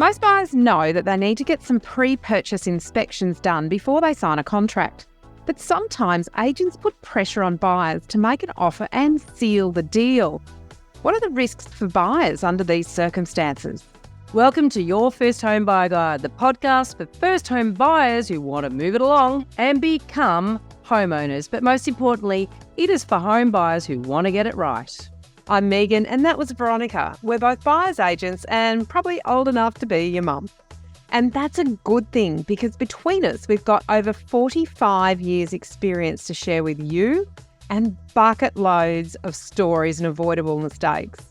Most buyers know that they need to get some pre-purchase inspections done before they sign a contract. But sometimes agents put pressure on buyers to make an offer and seal the deal. What are the risks for buyers under these circumstances? Welcome to Your First Home Buyer Guide, the podcast for first home buyers who want to move it along and become homeowners. But most importantly, it is for home buyers who want to get it right. I'm Megan and that was Veronica. We're both buyer's agents and probably old enough to be your mum. And that's a good thing because between us, we've got over 45 years experience to share with you and bucket loads of stories and avoidable mistakes.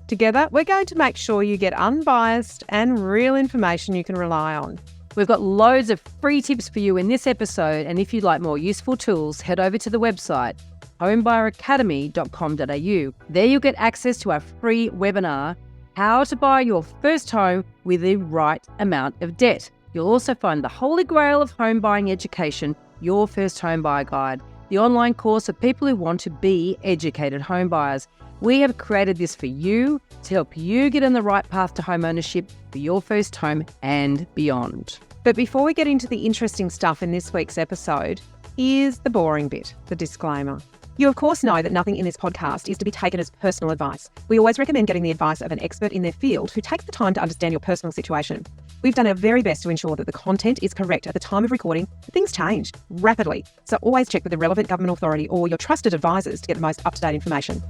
Together, we're going to make sure you get unbiased and real information you can rely on. We've got loads of free tips for you in this episode, and if you'd like more useful tools, head over to the website homebuyeracademy.com.au. There you'll get access to our free webinar, How to Buy Your First Home with the Right Amount of Debt. You'll also find the holy grail of home buying education, Your First Home Buyer Guide, the online course for people who want to be educated home buyers. We have created this for you to help you get on the right path to home ownership for your first home and beyond. But before we get into the interesting stuff in this week's episode, here's the boring bit, the disclaimer. You of course know that nothing in this podcast is to be taken as personal advice. We always recommend getting the advice of an expert in their field who takes the time to understand your personal situation. We've done our very best to ensure that the content is correct at the time of recording. Things change rapidly, so always check with the relevant government authority or your trusted advisors to get the most up-to-date information.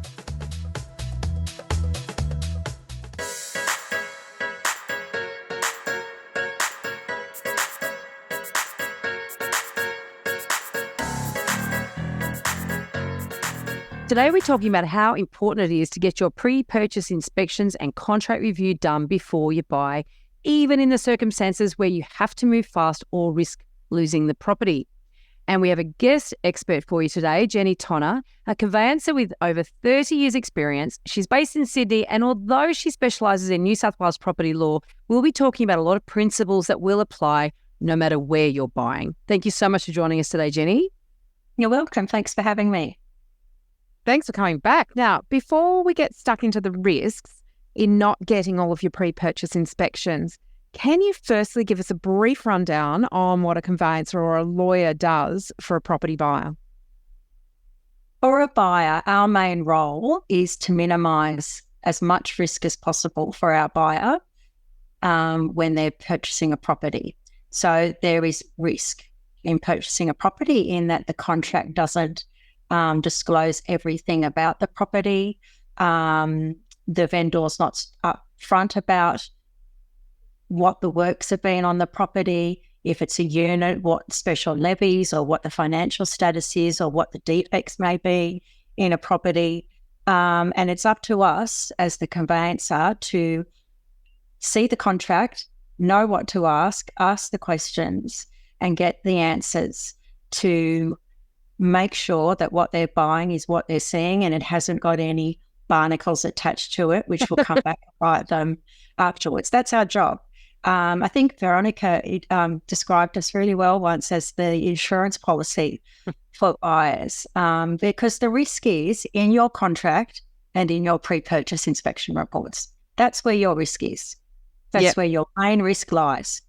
Today we're talking about how important it is to get your pre-purchase inspections and contract review done before you buy, even in the circumstances where you have to move fast or risk losing the property. And we have a guest expert for you today, Jennie Tonner, a conveyancer with over 30 years experience. She's based in Sydney, and although she specialises in New South Wales property law, we'll be talking about a lot of principles that will apply no matter where you're buying. Thank you so much for joining us today, Jennie. You're welcome. Thanks for having me. Thanks for coming back. Now, before we get stuck into the risks in not getting all of your pre-purchase inspections, can you firstly give us a brief rundown on what a conveyancer or a lawyer does for a property buyer? For a buyer, our main role is to minimise as much risk as possible for our buyer when they're purchasing a property. So there is risk in purchasing a property in that the contract doesn't disclose everything about the property. The vendor's not upfront about what the works have been on the property, if it's a unit, what special levies or what the financial status is or what the defects may be in a property. And it's up to us as the conveyancer to see the contract, know what to ask the questions and get the answers to make sure that what they're buying is what they're seeing and it hasn't got any barnacles attached to it, which will come back and bite them afterwards. That's our job. I think Veronica described us really well once as the insurance policy for buyers, because the risk is in your contract and in your pre-purchase inspection reports. That's where your risk is. That's where your main risk lies.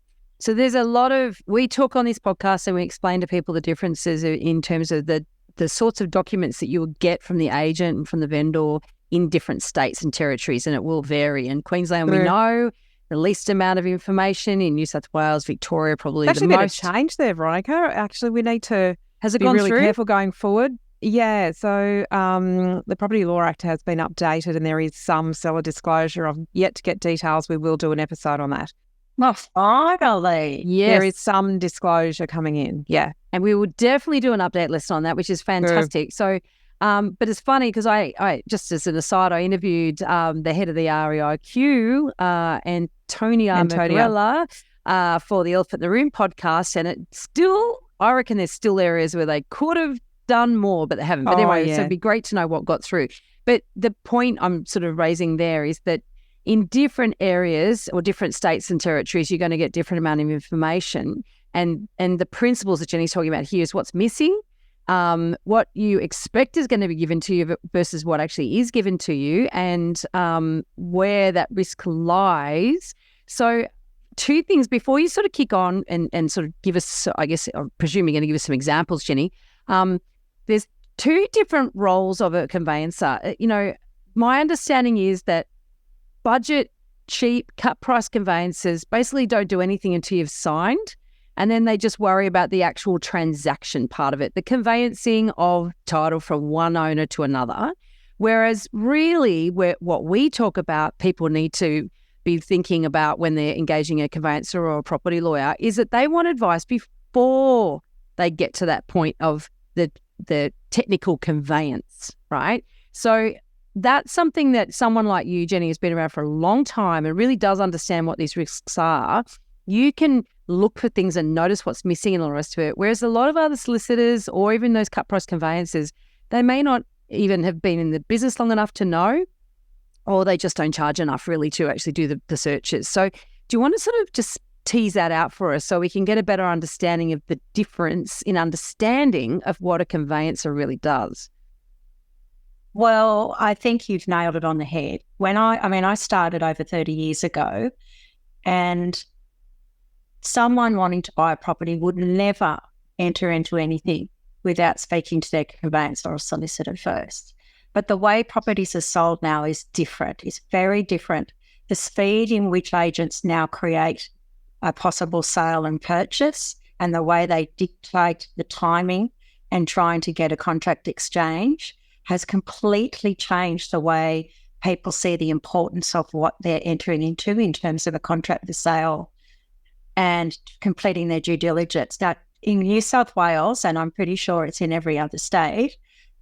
So there's a lot of, we talk on this podcast and we explain to people the differences in terms of the sorts of documents that you'll get from the agent and from the vendor in different states and territories, and it will vary. In Queensland, we know the least amount of information. In New South Wales, Victoria, probably actually the most. Actually, change there, Veronica. Actually, we need to Has it be gone really through? Careful going forward. Yeah, so the Property Law Act has been updated and there is some seller disclosure. I've yet to get details. We will do an episode on that. Well, finally. Yes. There is some disclosure coming in. Yeah. And we will definitely do an update list on that, which is fantastic. So, but it's funny because I just as an aside, I interviewed the head of the REIQ, Antonia Magrella, for the Elephant in the Room podcast. And I reckon there's still areas where they could have done more, but they haven't. But anyway, so it'd be great to know what got through. But the point I'm sort of raising there is that in different areas or different states and territories, you're going to get different amount of information. And the principles that Jennie's talking about here is what's missing, what you expect is going to be given to you versus what actually is given to you, and where that risk lies. So two things before you sort of kick on and sort of give us, I guess, I'm presuming you're going to give us some examples, Jenny. There's two different roles of a conveyancer. My understanding is that budget, cheap, cut price conveyancers basically don't do anything until you've signed, and then they just worry about the actual transaction part of it, the conveyancing of title from one owner to another. Whereas really what we talk about, people need to be thinking about when they're engaging a conveyancer or a property lawyer, is that they want advice before they get to that point of the technical conveyance, right? So that's something that someone like you, Jenny, has been around for a long time and really does understand what these risks are. You can look for things and notice what's missing and all the rest of it. Whereas a lot of other solicitors or even those cut price conveyancers, they may not even have been in the business long enough to know, or they just don't charge enough really to actually do the searches. So do you want to sort of just tease that out for us so we can get a better understanding of the difference in understanding of what a conveyancer really does? Well, I think you've nailed it on the head. When I started over 30 years ago, and someone wanting to buy a property would never enter into anything without speaking to their conveyancer or solicitor first. But the way properties are sold now is different. It's very different. The speed in which agents now create a possible sale and purchase, and the way they dictate the timing and trying to get a contract exchange has completely changed the way people see the importance of what they're entering into in terms of a contract for sale and completing their due diligence. Now, in New South Wales, and I'm pretty sure it's in every other state,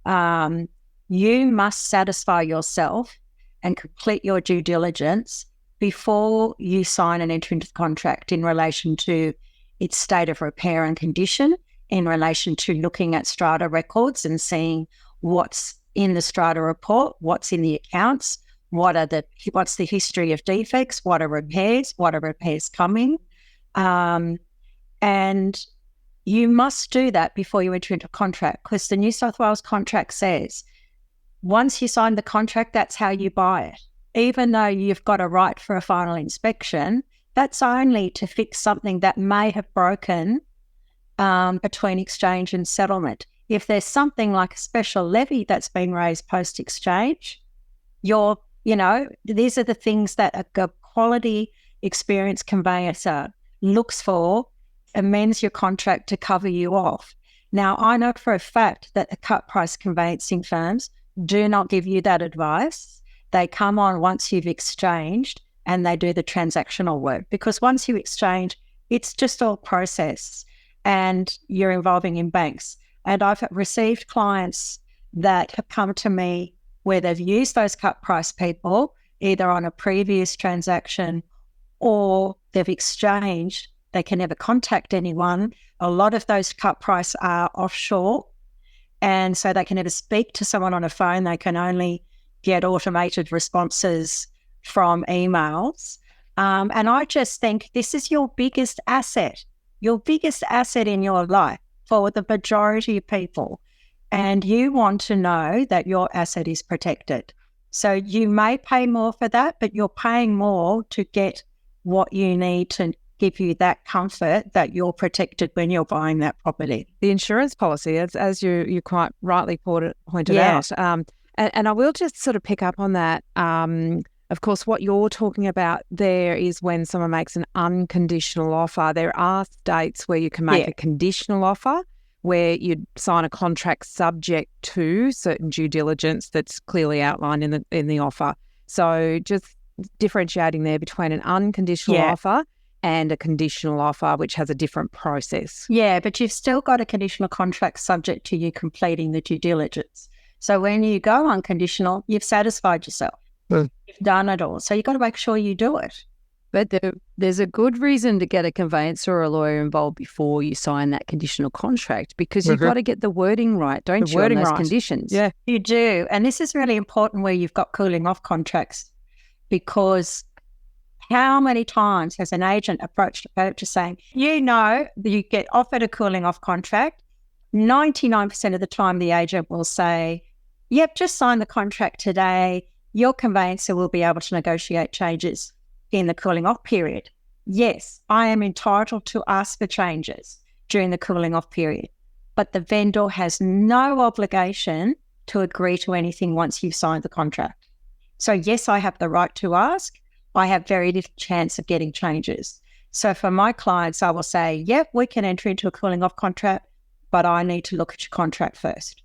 you must satisfy yourself and complete your due diligence before you sign and enter into the contract in relation to its state of repair and condition, in relation to looking at strata records and seeing what's in the strata report, what's in the accounts, what's the history of defects, what are repairs coming. And you must do that before you enter into a contract, because the New South Wales contract says once you sign the contract, that's how you buy it. Even though you've got a right for a final inspection, that's only to fix something that may have broken between exchange and settlement. If there's something like a special levy that's been raised post-exchange, these are the things that a quality, experienced conveyancer looks for, amends your contract to cover you off. Now, I know for a fact that the cut price conveyancing firms do not give you that advice. They come on once you've exchanged and they do the transactional work, because once you exchange, it's just all process and you're involving in banks. And I've received clients that have come to me where they've used those cut price people either on a previous transaction or they've exchanged. They can never contact anyone. A lot of those cut price are offshore, and so they can never speak to someone on a phone. They can only get automated responses from emails. And I just think this is your biggest asset in your life for the majority of people. And you want to know that your asset is protected. So you may pay more for that, but you're paying more to get what you need to give you that comfort that you're protected when you're buying that property. The insurance policy, as you quite rightly pointed out. And I will just sort of pick up on that. Of course, what you're talking about there is when someone makes an unconditional offer. There are states where you can make a conditional offer, where you'd sign a contract subject to certain due diligence that's clearly outlined in the offer. So just differentiating there between an unconditional offer and a conditional offer, which has a different process. Yeah, but you've still got a conditional contract subject to you completing the due diligence. So when you go unconditional, you've satisfied yourself. You've done it all. So you've got to make sure you do it. But there's a good reason to get a conveyancer or a lawyer involved before you sign that conditional contract, because you've got to get the wording right, don't you, on those conditions? Yeah, you do. And this is really important where you've got cooling off contracts, because how many times has an agent approached a purchaser saying, you get offered a cooling off contract, 99% of the time the agent will say, yep, just sign the contract today. Your conveyancer will be able to negotiate changes in the cooling off period. yes, I am entitled to ask for changes during the cooling off period, but the vendor has no obligation to agree to anything once you've signed the contract. So yes, I have the right to ask. I have very little chance of getting changes. So for my clients, I will say, yep, we can enter into a cooling off contract, but I need to look at your contract first.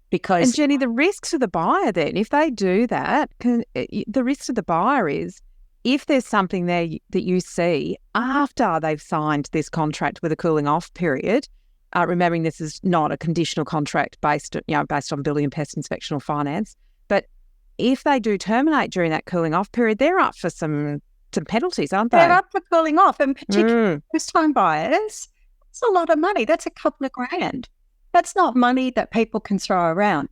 Because and Jenny, the risk to the buyer then, if they do that, the risk to the buyer is if there's something there that you see after they've signed this contract with a cooling off period, remembering this is not a conditional contract based on building and pest inspection or finance, but if they do terminate during that cooling off period, they're up for some penalties, aren't they? They're up for cooling off, and particularly first-time buyers, it's a lot of money. That's a couple of grand. That's not money that people can throw around.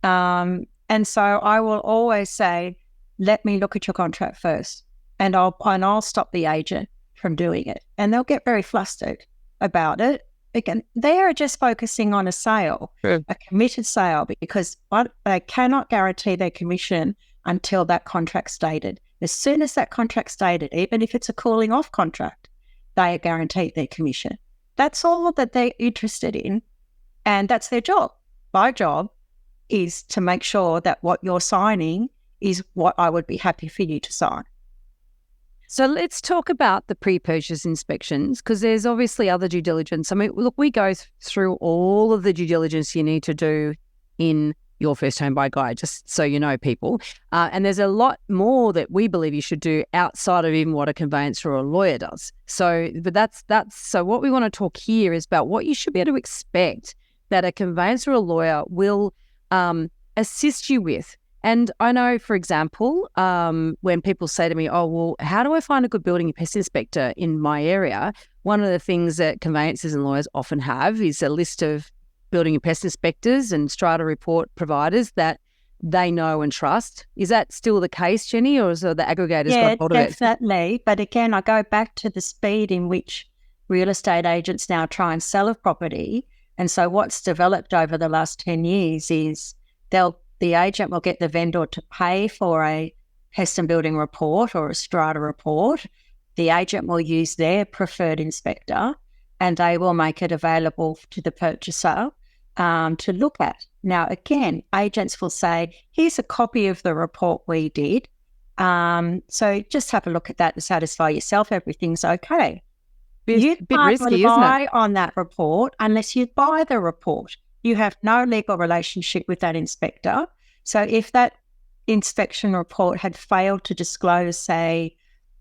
And so I will always say, let me look at your contract first, and I'll stop the agent from doing it. And they'll get very flustered about it. Again, they are just focusing on a sale, a committed sale, because they cannot guarantee their commission until that contract's dated. As soon as that contract's dated, even if it's a cooling off contract, they are guaranteed their commission. That's all that they're interested in, and that's their job. My job is to make sure that what you're signing is what I would be happy for you to sign. So let's talk about the pre-purchase inspections, because there's obviously other due diligence. I mean, look, we go through all of the due diligence you need to do in your first home buy guide, just so you know, people. And there's a lot more that we believe you should do outside of even what a conveyancer or a lawyer does. So what we want to talk here is about what you should be able to expect that a conveyancer or a lawyer will assist you with. And I know, for example, when people say to me, oh, well, how do I find a good building and pest inspector in my area? One of the things that conveyancers and lawyers often have is a list of building and pest inspectors and strata report providers that they know and trust. Is that still the case, Jenny, or is the aggregators got hold of it? Yeah, definitely. But again, I go back to the speed in which real estate agents now try and sell a property. And so what's developed over the last 10 years is the agent will get the vendor to pay for a pest and building report or a strata report. The agent will use their preferred inspector, and they will make it available to the purchaser to look at. Now, again, agents will say, here's a copy of the report we did. So just have a look at that to satisfy yourself. Everything's okay. You bit risky, can't isn't it? on that report unless you buy the report. You have no legal relationship with that inspector. So if that inspection report had failed to disclose, say,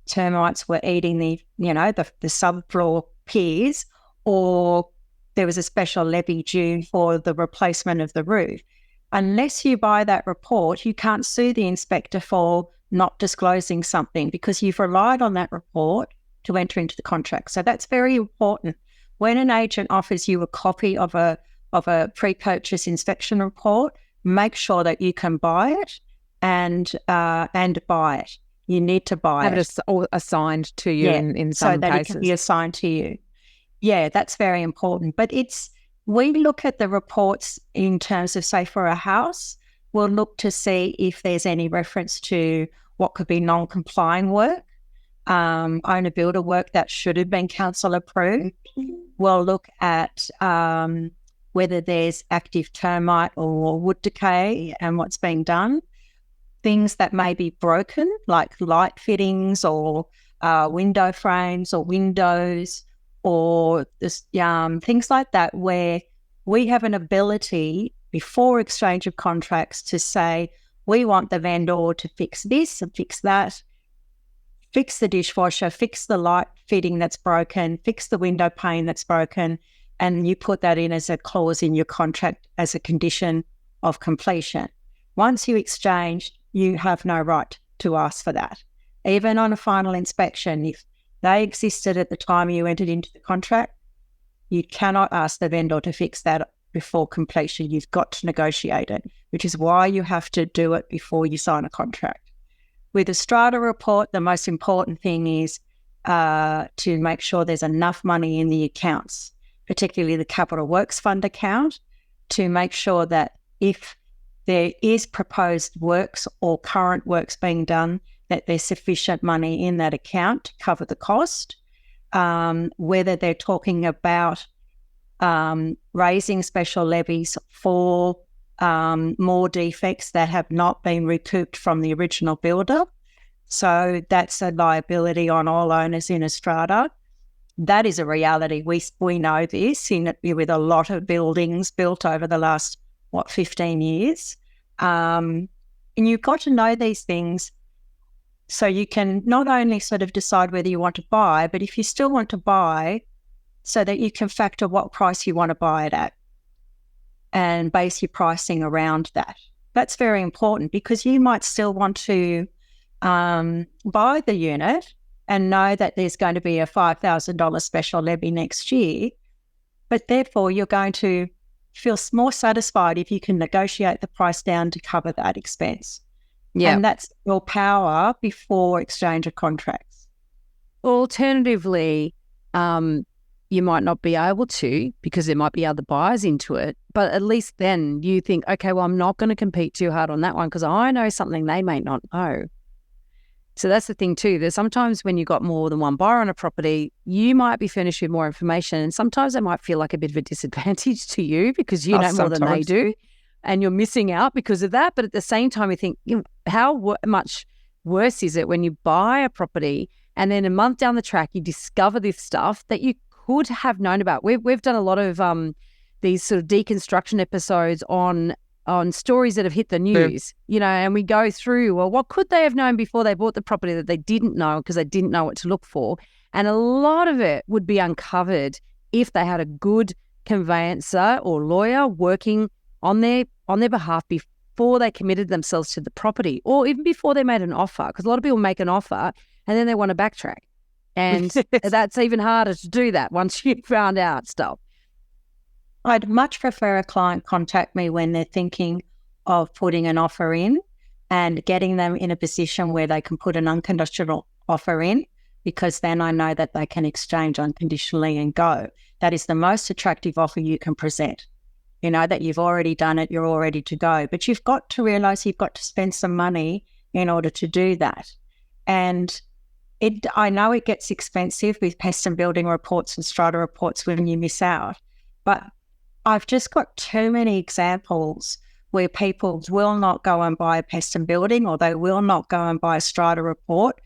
termites were eating the subfloor piers, or there was a special levy due for the replacement of the roof, unless you buy that report, you can't sue the inspector for not disclosing something because you've relied on that report to enter into the contract. So that's very important. When an agent offers you a copy of a pre-purchase inspection report, make sure that you can buy it and buy it. You need to buy it. Have it assigned to you in some cases. So that it can be assigned to you. Yeah, that's very important. But we look at the reports in terms of, say, for a house, we'll look to see if there's any reference to what could be non-complying work, owner-builder work that should have been council approved. We'll look at whether there's active termite or wood decay and what's being done. Things that may be broken, like light fittings or window frames or windows or things like that, where we have an ability before exchange of contracts to say, we want the vendor to fix this and fix that, fix the dishwasher, fix the light fitting that's broken, fix the window pane that's broken, and you put that in as a clause in your contract as a condition of completion. Once you exchange, you have no right to ask for that. Even on a final inspection, if they existed at the time you entered into the contract, you cannot ask the vendor to fix that before completion. You've got to negotiate it, which is why you have to do it before you sign a contract. With a strata report, the most important thing is to make sure there's enough money in the accounts, particularly the Capital Works Fund account, to make sure that if there is proposed works or current works being done, that there's sufficient money in that account to cover the cost, whether they're talking about raising special levies for more defects that have not been recouped from the original builder. So that's a liability on all owners in a strata. That is a reality. We know this with a lot of buildings built over the last, 15 years. And you've got to know these things so you can not only sort of decide whether you want to buy, but if you still want to buy, so that you can factor what price you want to buy it at and base your pricing around that. That's very important because you might still want to buy the unit and know that there's going to be a $5,000 special levy next year, but therefore you're going to feel more satisfied if you can negotiate the price down to cover that expense. Yeah. And that's your power before exchange of contracts. Alternatively, you might not be able to because there might be other buyers into it, but at least then you think, okay, well, I'm not going to compete too hard on that one because I know something they may not know. So that's the thing too. There's sometimes when you've got more than one buyer on a property, you might be furnished with more information, and sometimes it might feel like a bit of a disadvantage to you because you know more than they do, and you're missing out because of that. But at the same time, you think, how much worse is it when you buy a property and then a month down the track you discover this stuff that you could have known about? We've done a lot of these sort of deconstruction episodes on stories that have hit the news, and we go through, well, what could they have known before they bought the property that they didn't know because they didn't know what to look for? And a lot of it would be uncovered if they had a good conveyancer or lawyer working on their behalf before they committed themselves to the property, or even before they made an offer, because a lot of people make an offer and then they want to backtrack. And that's even harder to do that once you've found out stuff. I'd much prefer a client contact me when they're thinking of putting an offer in and getting them in a position where they can put an unconditional offer in, because then I know that they can exchange unconditionally and go. That is the most attractive offer you can present. You know that you've already done it, you're all ready to go. But you've got to realise you've got to spend some money in order to do that. And I know it gets expensive with pest and building reports and strata reports when you miss out, but I've just got too many examples where people will not go and buy a pest and building, or they will not go and buy a strata report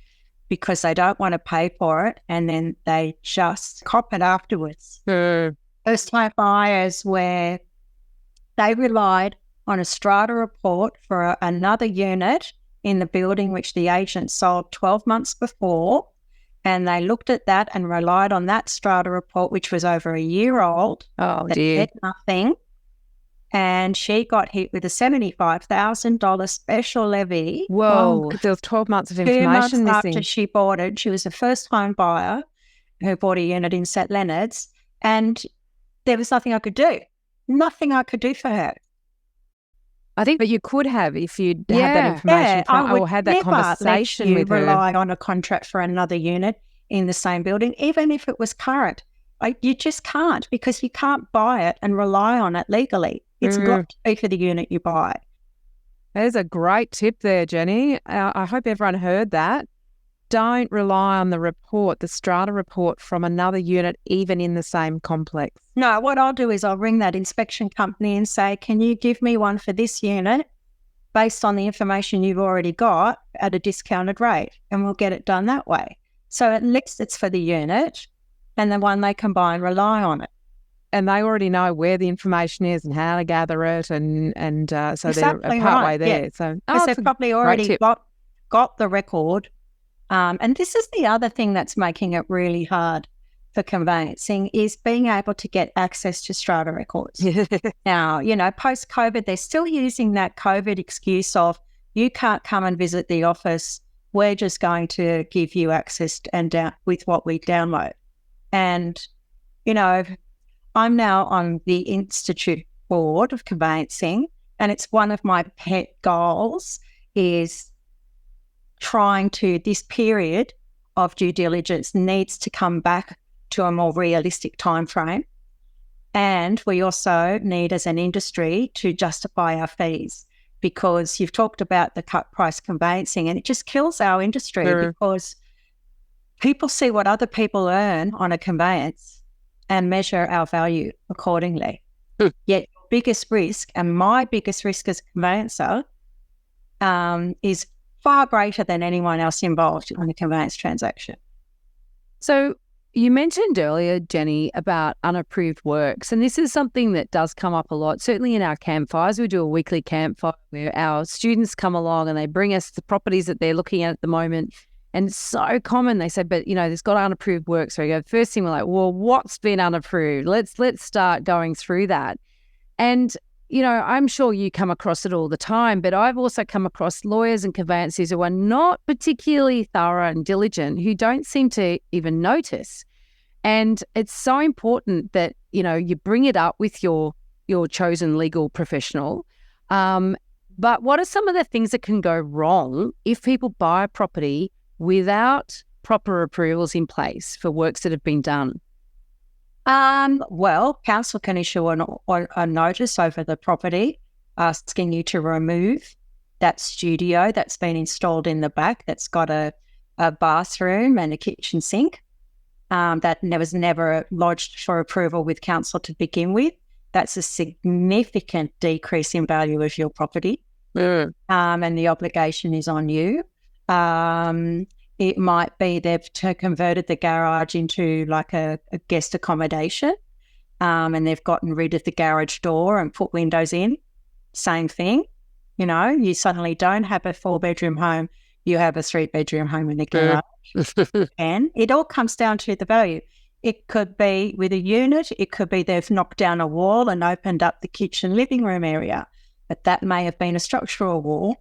because they don't want to pay for it, and then they just cop it afterwards. First-time buyers where they relied on a strata report for another unit in the building which the agent sold 12 months before, and they looked at that and relied on that strata report, which was over a year old. Oh, dear. Said nothing. And she got hit with a $75,000 special levy. Whoa, there was 12 months of information 2 months missing. after she bought it. She was a first-time buyer who bought a unit in St Leonard's, and there was nothing I could do. Nothing I could do for her. I think that you could have if you'd had that information or had that conversation with her. Rely on a contract for another unit in the same building, even if it was current. You just can't, because you can't buy it and rely on it legally. It's got to be for the unit you buy. There's a great tip there, Jenny. I hope everyone heard that. Don't rely on the report, the strata report from another unit, even in the same complex. No, what I'll do is I'll ring that inspection company and say, can you give me one for this unit based on the information you've already got at a discounted rate? And we'll get it done that way. So at least it's for the unit and the one they can buy and rely on it. And they already know where the information is and how to gather it, and so exactly they're partway there. Yeah. So because they've probably already got the record. And this is the other thing that's making it really hard for conveyancing, is being able to get access to strata records. Now, post-COVID, they're still using that COVID excuse of, you can't come and visit the office, we're just going to give you access with what we download. And, I'm now on the Institute Board of Conveyancing, and it's one of my pet goals is this period of due diligence needs to come back to a more realistic time frame. And we also need, as an industry, to justify our fees. because you've talked about the cut price conveyancing, and it just kills our industry because people see what other people earn on a conveyance and measure our value accordingly. Yet biggest risk, and my biggest risk as a conveyancer, is far greater than anyone else involved in a conveyance transaction. So you mentioned earlier, Jenny, about unapproved works, and this is something that does come up a lot, certainly in our campfires. We do a weekly campfire where our students come along and they bring us the properties that they're looking at the moment, and it's so common. They say, but, there's got unapproved work. So we go, first thing we're like, well, what's been unapproved? Let's start going through that. And, I'm sure you come across it all the time, but I've also come across lawyers and conveyancers who are not particularly thorough and diligent, who don't seem to even notice. And it's so important that, you bring it up with your chosen legal professional. But what are some of the things that can go wrong if people buy a property without proper approvals in place for works that have been done? Well, council can issue a notice over the property asking you to remove that studio that's been installed in the back that's got a bathroom and a kitchen sink that was never lodged for approval with council to begin with. That's a significant decrease in value of your property, and the obligation is on you. It might be they've converted the garage into like a guest accommodation, and they've gotten rid of the garage door and put windows in. Same thing. You suddenly don't have a 4-bedroom home. You have a 3-bedroom home in the garage. And it all comes down to the value. It could be with a unit. It could be they've knocked down a wall and opened up the kitchen living room area. But that may have been a structural wall,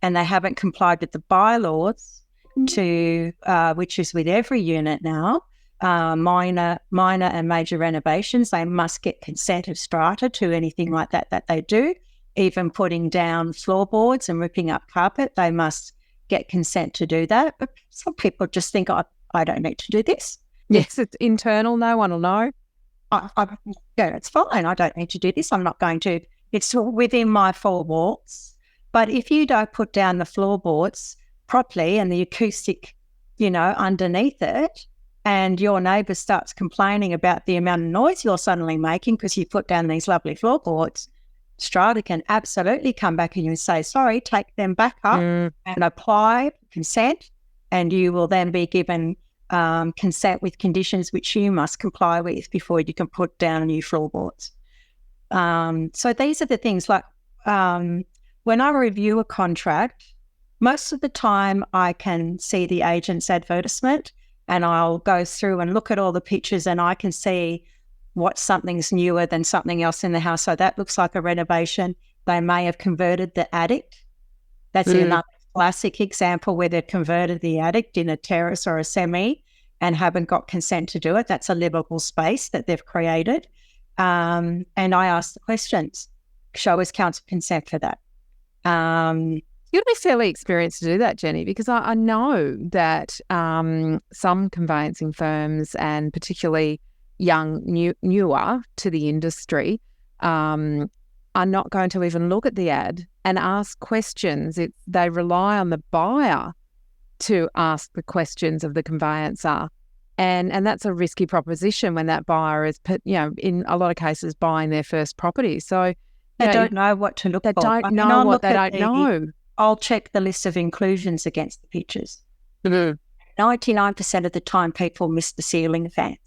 and they haven't complied with the bylaws to which is with every unit now, minor and major renovations. They must get consent of strata to anything like that they do. Even putting down floorboards and ripping up carpet, they must get consent to do that. But some people just think, I don't need to do this. Yes, it's internal. No one will know. It's fine. I don't need to do this. I'm not going to. It's within my 4 walls. But if you don't put down the floorboards properly and the acoustic, underneath it, and your neighbour starts complaining about the amount of noise you're suddenly making because you put down these lovely floorboards, strata can absolutely come back and you say, sorry, take them back up and apply consent, and you will then be given consent with conditions which you must comply with before you can put down new floorboards. So these are the things like when I review a contract, most of the time I can see the agent's advertisement and I'll go through and look at all the pictures and I can see what something's newer than something else in the house. So that looks like a renovation. They may have converted the attic. That's another classic example where they've converted the attic in a terrace or a semi and haven't got consent to do it. That's a livable space that they've created. And I ask the questions, show us council consent for that. You'd be fairly experienced to do that, Jenny, because I know that some conveyancing firms, and particularly newer to the industry, are not going to even look at the ad and ask questions. They rely on the buyer to ask the questions of the conveyancer. And that's a risky proposition when that buyer is, in a lot of cases, buying their first property. So they don't know what to look for. They don't know what they don't know. I'll check the list of inclusions against the pictures. 99% of the time, people miss the ceiling fans.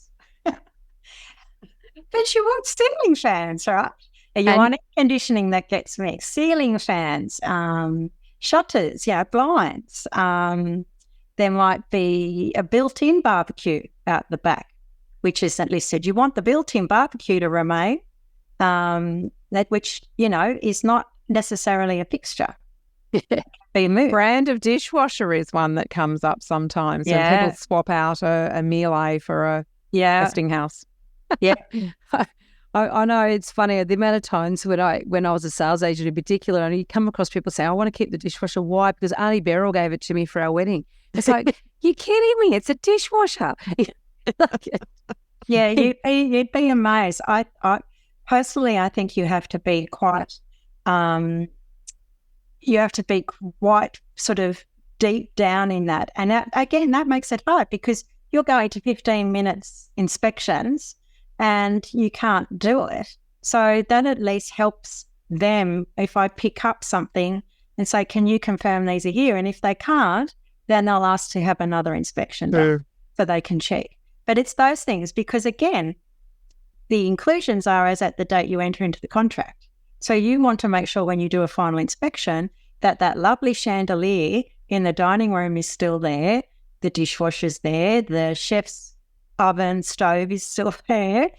But you want ceiling fans, right? You want air conditioning that gets mixed. Ceiling fans, shutters, blinds. There might be a built-in barbecue out the back, which isn't listed. You want the built-in barbecue to remain, which is not necessarily a fixture. Be moved. Brand of dishwasher is one that comes up sometimes. And people swap out a Miele for a Westinghouse. Yeah. I know, it's funny the amount of times when I was a sales agent in particular, and you come across people saying, I want to keep the dishwasher. Why? Because Auntie Beryl gave it to me for our wedding. It's like, you're kidding me, it's a dishwasher. Yeah, you'd be amazed. I personally, I think you have to be quite you have to be quite sort of deep down in that. And that makes it hard because you're going to 15 minutes inspections and you can't do it. So that at least helps them if I pick up something and say, can you confirm these are here? And if they can't, then they'll ask to have another inspection done so they can check. But it's those things because, again, the inclusions are as at the date you enter into the contract. So you want to make sure when you do a final inspection that that lovely chandelier in the dining room is still there, the dishwasher's there, the chef's oven, stove is still there,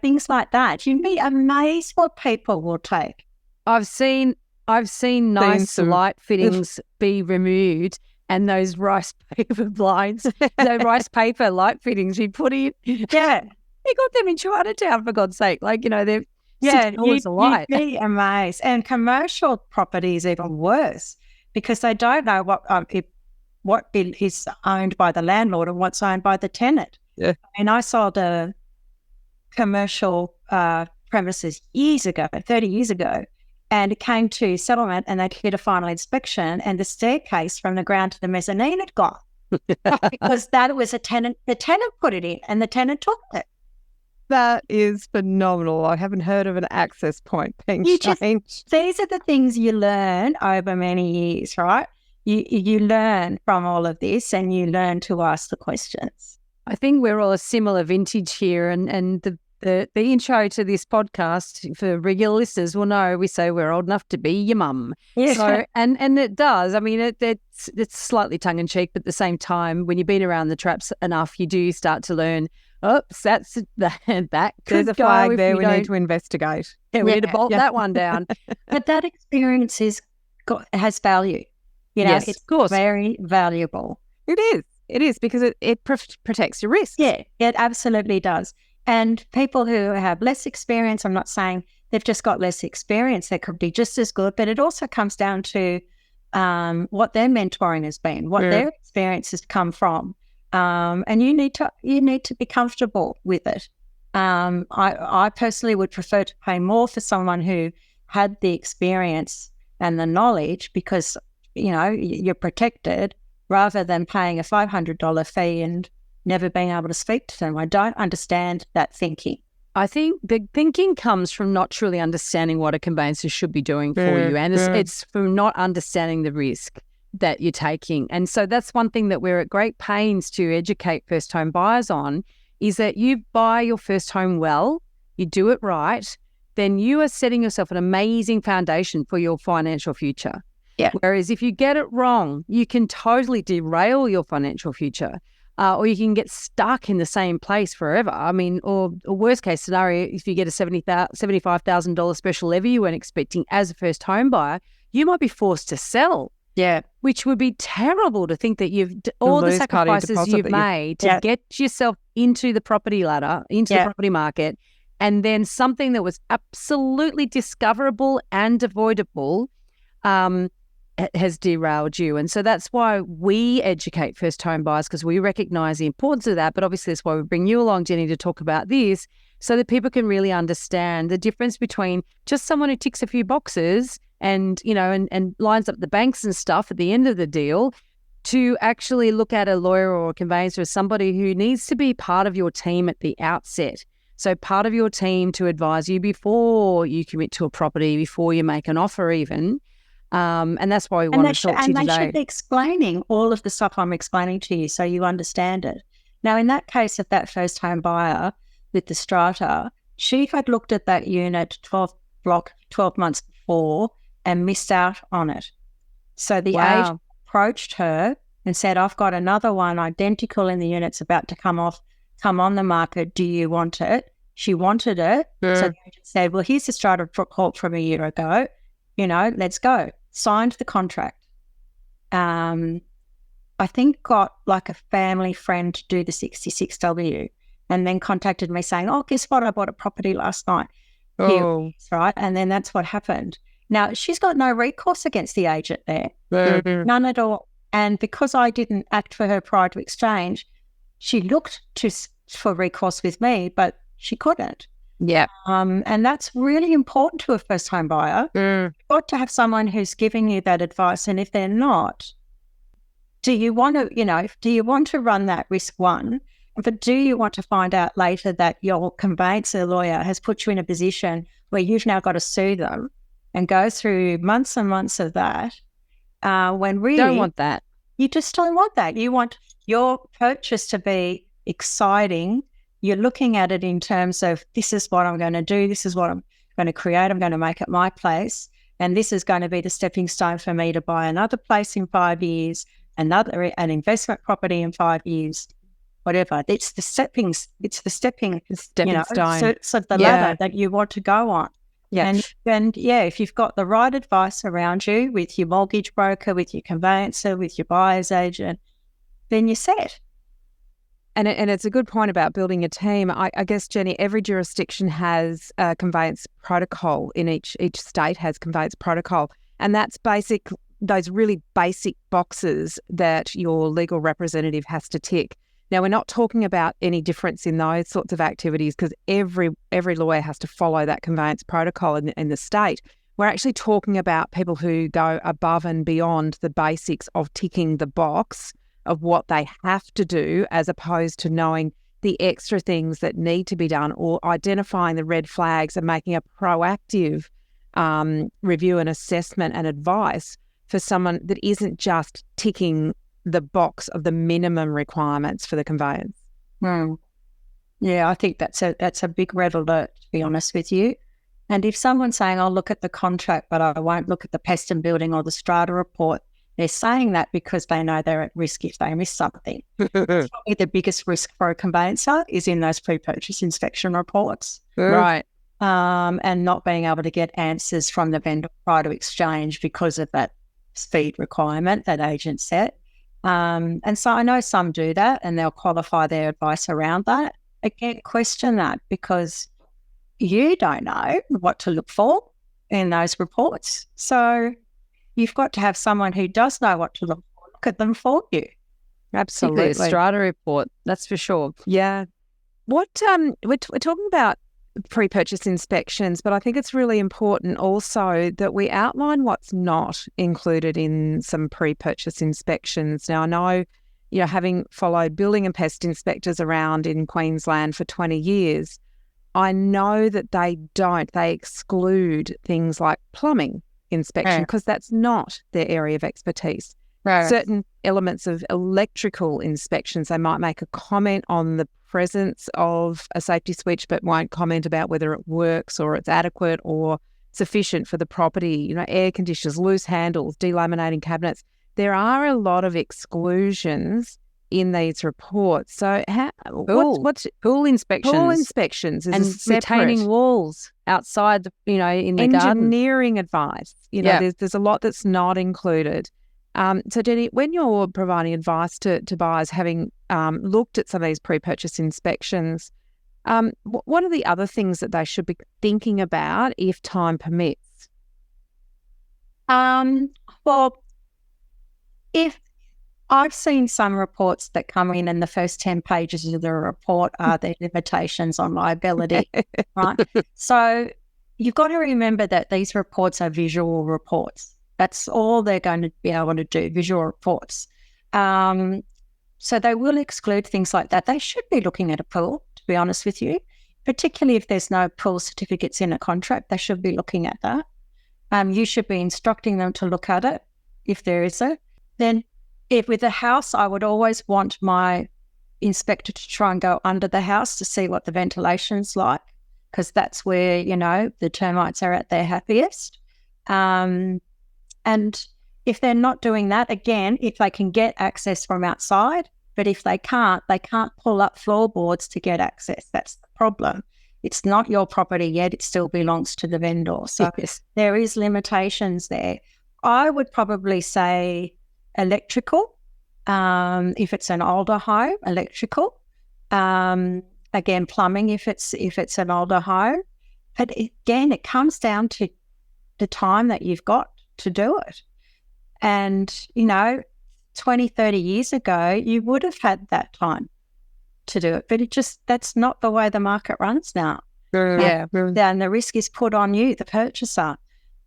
things like that. You'd be amazed what people will take. I've seen nice light fittings be removed and those rice paper blinds, the rice paper light fittings we put in. Yeah. You got them in Chinatown, for God's sake. Like, they're $6 a light. You'd be amazed. And commercial property is even worse because they don't know what is owned by the landlord and what's owned by the tenant. Yeah. And I sold a commercial premises years ago, 30 years ago, and it came to settlement and they did a final inspection and the staircase from the ground to the mezzanine had gone because that was the tenant put it in and the tenant took it. That is phenomenal. I haven't heard of an access point being changed. These are the things you learn over many years, right? You learn from all of this and you learn to ask the questions. I think we're all a similar vintage here, and the intro to this podcast for regular listeners will know we say we're old enough to be your mum. Yeah. So, and it does. I mean, it's slightly tongue in cheek, but at the same time, when you've been around the traps enough, you do start to learn. Oops, that's that. There's a flag there. We need to investigate. Yeah, we need to bolt that one down. But that experience has value. Yes, it's of course. Very valuable. It is because it protects your risks. Yeah, it absolutely does. And people who have less experience, I'm not saying they've just got less experience, they could be just as good, but it also comes down to what their mentoring has been, what their experience has come from. And you need to be comfortable with it. I personally would prefer to pay more for someone who had the experience and the knowledge because, you're protected rather than paying a $500 fee and never being able to speak to them. I don't understand that thinking. I think the thinking comes from not truly understanding what a conveyancer should be doing for you. And it's from not understanding the risk that you're taking. And so that's one thing that we're at great pains to educate first home buyers on is that you buy your first home well, you do it right, then you are setting yourself an amazing foundation for your financial future. Yeah. Whereas if you get it wrong, you can totally derail your financial future. Or you can get stuck in the same place forever. I mean, or worst case scenario, if you get a $75,000 special levy you weren't expecting as a first home buyer, you might be forced to sell. Yeah. Which would be terrible to think that all the sacrifices you've made to get yourself into the property ladder, into the property market, and then something that was absolutely discoverable and avoidable has derailed you. And so that's why we educate first home buyers because we recognise the importance of that. But obviously that's why we bring you along, Jennie, to talk about this so that people can really understand the difference between just someone who ticks a few boxes and, and lines up the banks and stuff at the end of the deal to actually look at a lawyer or a conveyancer as somebody who needs to be part of your team at the outset. So part of your team to advise you before you commit to a property, before you make an offer even. And that's why we want to talk to you today. And they should be explaining all of the stuff I'm explaining to you so you understand it. Now, in that case of that first home buyer with the strata, she had looked at that unit 12 months before and missed out on it. So the agent approached her and said, I've got another one identical in the unit's about to come on the market. Do you want it? She wanted it. So the agent said, well, here's the strata report from a year ago. Let's go. Signed the contract. I think got like a family friend to do the 66W and then contacted me saying, oh, guess what? I bought a property last night. Oh. Right. And then that's what happened. Now, she's got no recourse against the agent there. None at all. And because I didn't act for her prior to exchange, she looked for recourse with me, but she couldn't. Yeah. And that's really important to a first home buyer. You've got to have someone who's giving you that advice. And if they're not, do you want to run that risk, one? But do you want to find out later that your conveyancer lawyer has put you in a position where you've now got to sue them and go through months and months of that, when really don't want that. You just don't want that. You want your purchase to be exciting. You're looking at it in terms of, this is what I'm going to do. This is what I'm going to create. I'm going to make it my place. And this is going to be the stepping stone for me to buy another place in 5 years, an investment property in 5 years, whatever. It's the stepping stone. So the ladder that you want to go on. Yeah. And if you've got the right advice around you with your mortgage broker, with your conveyancer, with your buyer's agent, then you're set. And it's a good point about building a team. I guess, Jenny, every jurisdiction has a conveyance protocol. In each state has conveyance protocol. And that's those really basic boxes that your legal representative has to tick. Now, we're not talking about any difference in those sorts of activities because every lawyer has to follow that conveyance protocol in the state. We're actually talking about people who go above and beyond the basics of ticking the box of what they have to do, as opposed to knowing the extra things that need to be done, or identifying the red flags and making a proactive review and assessment and advice for someone that isn't just ticking the box of the minimum requirements for the conveyance. Yeah, I think that's a big red alert, to be honest with you. And if someone's saying, I'll look at the contract, but I won't look at the pest and building or the strata report, they're saying that because they know they're at risk if they miss something. Probably the biggest risk for a conveyancer is in those pre-purchase inspection reports. Right. And not being able to get answers from the vendor prior to exchange because of that speed requirement that agent set. And so I know some do that and they'll qualify their advice around that. Again, question that, because you don't know what to look for in those reports. So you've got to have someone who does know what to look at them for you. Absolutely. A strata report, that's for sure. Yeah. What we're talking about pre-purchase inspections, but I think it's really important also that we outline what's not included in some pre-purchase inspections. Now, I know, having followed building and pest inspectors around in Queensland for 20 years, I know that they exclude things like plumbing inspection because that's not their area of expertise. Right. Certain elements of electrical inspections, they might make a comment on the presence of a safety switch but won't comment about whether it works or it's adequate or sufficient for the property. Air conditioners, loose handles, delaminating cabinets. There are a lot of exclusions in these reports. So what's pool inspections? Pool inspections is and separate. Retaining walls outside in the garden. Engineering advice. There's a lot that's not included. So, Jenny, when you're providing advice to buyers, having looked at some of these pre-purchase inspections, what are the other things that they should be thinking about if time permits? Well, if I've seen some reports that come in and the first 10 pages of the report are the limitations on liability, right? So you've got to remember that these reports are visual reports. That's all they're going to be able to do, visual reports. So they will exclude things like that. They should be looking at a pool, to be honest with you, particularly if there's no pool certificates in a contract. They should be looking at that. You should be instructing them to look at it if there is a. Then if with a house, I would always want my inspector to try and go under the house to see what the ventilation's like, because that's where, the termites are at their happiest. And if they're not doing that, again, if they can get access from outside, but if they can't pull up floorboards to get access. That's the problem. It's not your property yet. It still belongs to the vendor. So there is limitations there. I would probably say electrical, if it's an older home, electrical. Again, plumbing if it's an older home. But again, it comes down to the time that you've got to do it. And, 20, 30 years ago, you would have had that time to do it. But that's not the way the market runs now. then the risk is put on you, the purchaser.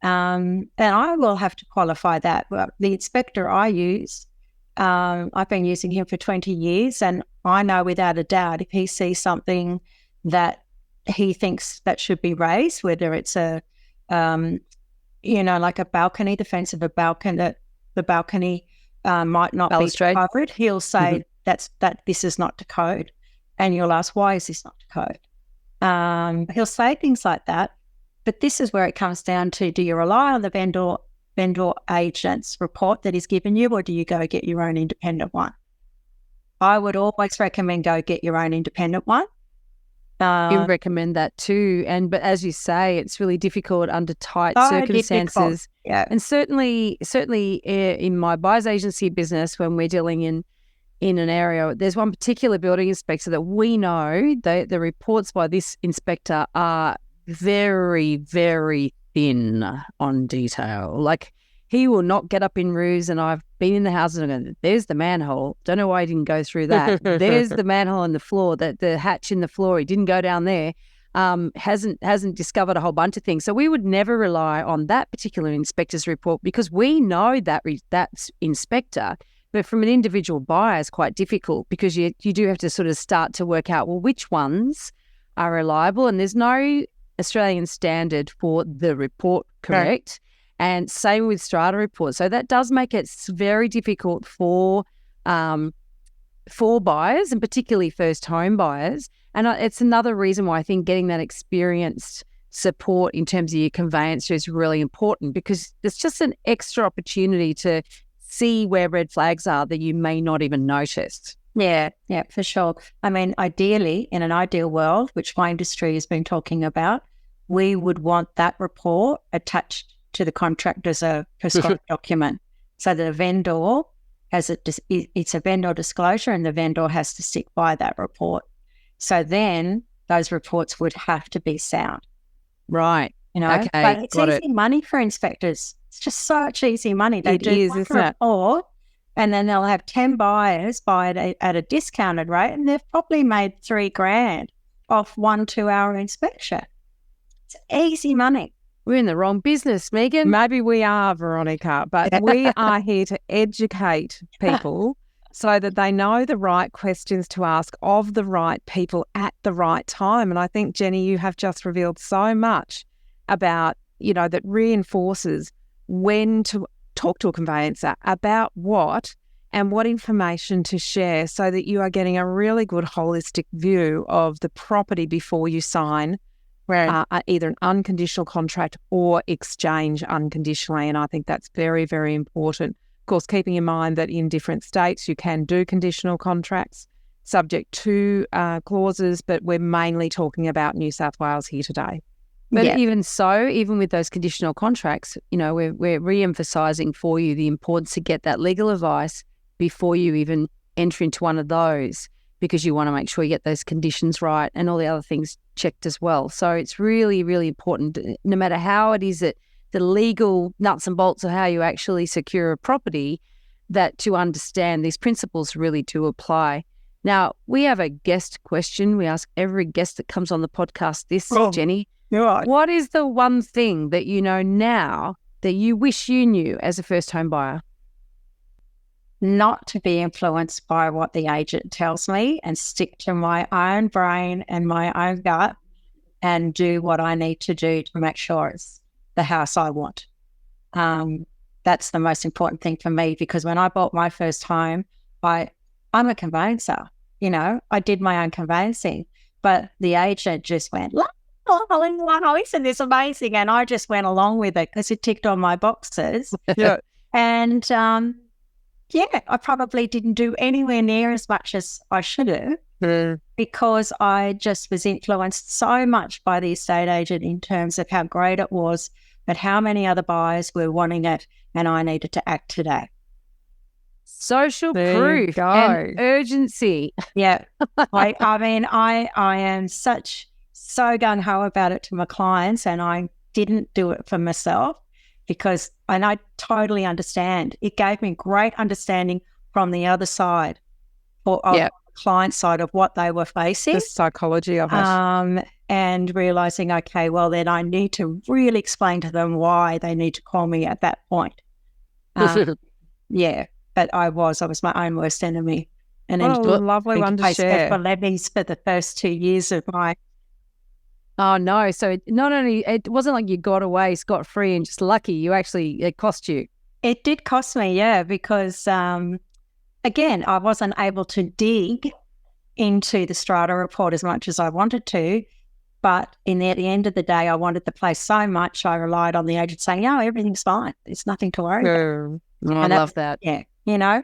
And I will have to qualify that. Well, the inspector I use, I've been using him for 20 years, and I know without a doubt if he sees something that he thinks that should be raised, whether it's a, like a balcony, the fence of a balcony, that the balcony might not be covered, he'll say that this is not to code. And you'll ask, why is this not to code? He'll say things like that. But this is where it comes down to, do you rely on the vendor agent's report that is given you, or do you go get your own independent one? I would always recommend go get your own independent one. You recommend that too. But as you say, it's really difficult under tight circumstances. Yeah. And certainly in my buyer's agency business, when we're dealing in an area, there's one particular building inspector that we know the reports by this inspector are very, very thin on detail. Like, he will not get up in roofs, and I've been in the houses and I go, there's the manhole. Don't know why he didn't go through that. There's the manhole in the floor, the hatch in the floor. He didn't go down there. Hasn't discovered a whole bunch of things. So we would never rely on that particular inspector's report because we know that inspector. But from an individual buyer, it's quite difficult because you do have to sort of start to work out, well, which ones are reliable, and there's no Australian standard for the report, correct? And same with strata reports. So that does make it very difficult for buyers, and particularly first home buyers. And it's another reason why I think getting that experienced support in terms of your conveyancer is really important, because there's just an extra opportunity to see where red flags are that you may not even notice. Yeah, for sure. I mean, ideally, in an ideal world, which my industry has been talking about, we would want that report attached to the contract as a prescribed document, so that a vendor has it's a vendor disclosure, and the vendor has to stick by that report. So then those reports would have to be sound. Right. Okay, but it's easy money for inspectors. It's just such easy money. They do one report, and then they'll have 10 buyers buy it at a discounted rate, and they've probably made $3,000 off 1-2 hour inspection. It's easy money. We're in the wrong business, Megan. Maybe we are, Veronica, but we are here to educate people so that they know the right questions to ask of the right people at the right time. And I think, Jennie, you have just revealed so much about, that reinforces when to talk to a conveyancer about what and what information to share, so that you are getting a really good holistic view of the property before you sign either an unconditional contract or exchange unconditionally. And I think that's very, very important. Of course, keeping in mind that in different states you can do conditional contracts subject to clauses, but we're mainly talking about New South Wales here today. But even so, even with those conditional contracts, we're re-emphasising for you the importance to get that legal advice before you even enter into one of those, because you want to make sure you get those conditions right and all the other things checked as well. So it's really, really important, no matter how it is that the legal nuts and bolts of how you actually secure a property, that to understand these principles really do apply. Now, we have a guest question. We ask every guest that comes on the podcast this, Jennie. Right. What is the one thing that you know now that you wish you knew as a first home buyer? Not to be influenced by what the agent tells me, and stick to my own brain and my own gut and do what I need to do to make sure it's the house I want. That's the most important thing for me, because when I bought my first home, I'm a conveyancer. I did my own conveyancing, but the agent just went, isn't this amazing? And I just went along with it because it ticked on my boxes. Yeah. And I probably didn't do anywhere near as much as I should have, because I just was influenced so much by the estate agent in terms of how great it was, but how many other buyers were wanting it, and I needed to act today. Social proof and urgency. Yeah. I am so gung-ho about it to my clients, and I didn't do it for myself. And I totally understand. It gave me great understanding from the other side, or the client side, of what they were facing. The psychology of it. and realising, okay, well, then I need to really explain to them why they need to call me at that point. Yeah, but I was my own worst enemy. And then lovely one to share. For levies for the first 2 years of my... Oh, no. So it wasn't like you got away scot-free and just lucky. It cost you. It did cost me, yeah, because, again, I wasn't able to dig into the strata report as much as I wanted to. But at the end of the day, I wanted the place so much, I relied on the agent saying, "No, everything's fine. There's nothing to worry about." I love that. Yeah, you know.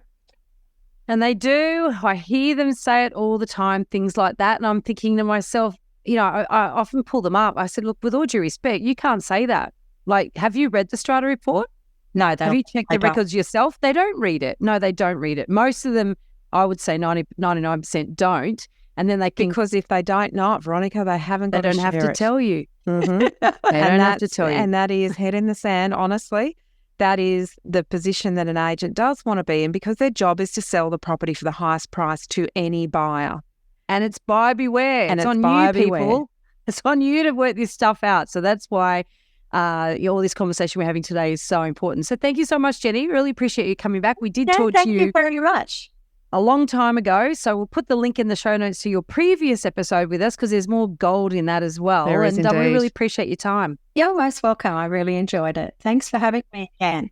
And they do. I hear them say it all the time, things like that. And I'm thinking to myself, I often pull them up. I said, look, with all due respect, you can't say that. Like, have you read the strata report? No, have you checked the records yourself? They don't read it. No, they don't read it. Most of them, I would say 99% don't. And then they think, because if they don't know it, Veronica, they haven't got to share it. They don't have to tell you. Mm-hmm. They don't have to tell you. And that is head in the sand, honestly. That is the position that an agent does want to be in, because their job is to sell the property for the highest price to any buyer. And it's buyer beware. And it's on you, people. It's on you to work this stuff out. So that's why all this conversation we're having today is so important. So thank you so much, Jenny. Really appreciate you coming back. We did talk to you. Thank you very much. A long time ago. So we'll put the link in the show notes to your previous episode with us, because there's more gold in that as well. There is indeed. We really appreciate your time. You're most welcome. I really enjoyed it. Thanks for having me again.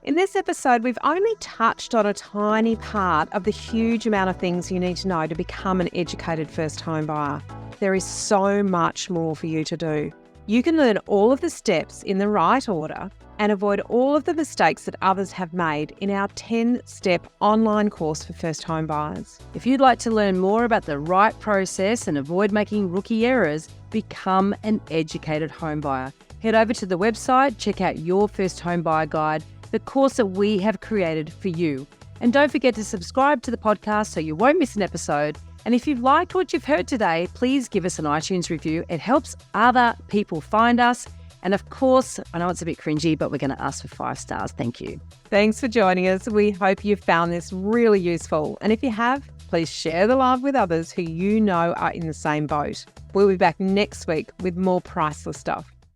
In this episode, we've only touched on a tiny part of the huge amount of things you need to know to become an educated first home buyer. There is so much more for you to do. You can learn all of the steps in the right order and avoid all of the mistakes that others have made in our 10-step online course for first home buyers. If you'd like to learn more about the right process and avoid making rookie errors, become an educated home buyer. Head over to the website, check out your first home buyer guide, the course that we have created for you. And don't forget to subscribe to the podcast so you won't miss an episode. And if you've liked what you've heard today, please give us an iTunes review. It helps other people find us. And of course, I know it's a bit cringy, but we're going to ask for 5 stars. Thank you. Thanks for joining us. We hope you found this really useful. And if you have, please share the love with others who you know are in the same boat. We'll be back next week with more priceless stuff.